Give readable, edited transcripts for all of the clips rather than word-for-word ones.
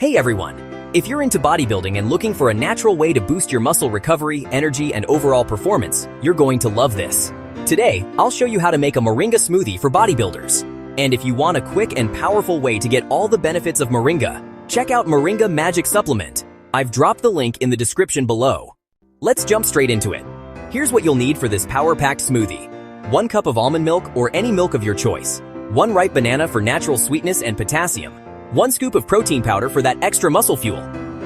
Hey everyone! If you're into bodybuilding and looking for a natural way to boost your muscle recovery, energy, and overall performance, you're going to love this. Today, I'll show you how to make a Moringa smoothie for bodybuilders. And if you want a quick and powerful way to get all the benefits of Moringa, check out Moringa Magic supplement. I've dropped the link in the description below. Let's jump straight into it. Here's what you'll need for this power-packed smoothie. 1 cup of almond milk or any milk of your choice. 1 ripe banana for natural sweetness and potassium. 1 scoop of protein powder for that extra muscle fuel.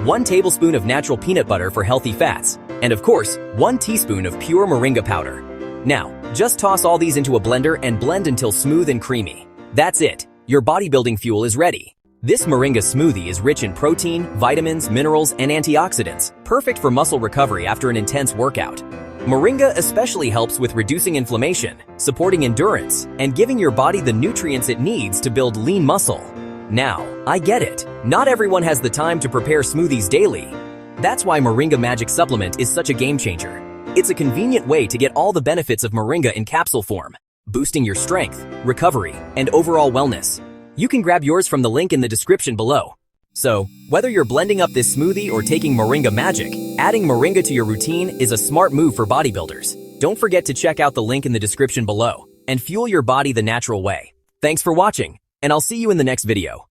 1 tablespoon of natural peanut butter for healthy fats. And of course, 1 teaspoon of pure moringa powder. Now, just toss all these into a blender and blend until smooth and creamy. That's it. Your bodybuilding fuel is ready. This Moringa smoothie is rich in protein, vitamins, minerals, and antioxidants, perfect for muscle recovery after an intense workout. Moringa especially helps with reducing inflammation, supporting endurance, and giving your body the nutrients it needs to build lean muscle. Now, I get it. Not everyone has the time to prepare smoothies daily. That's why Moringa Magic supplement is such a game changer. It's a convenient way to get all the benefits of Moringa in capsule form, boosting your strength, recovery, and overall wellness. You can grab yours from the link in the description below. So, whether you're blending up this smoothie or taking Moringa Magic, adding Moringa to your routine is a smart move for bodybuilders. Don't forget to check out the link in the description below and fuel your body the natural way. Thanks for watching, and I'll see you in the next video.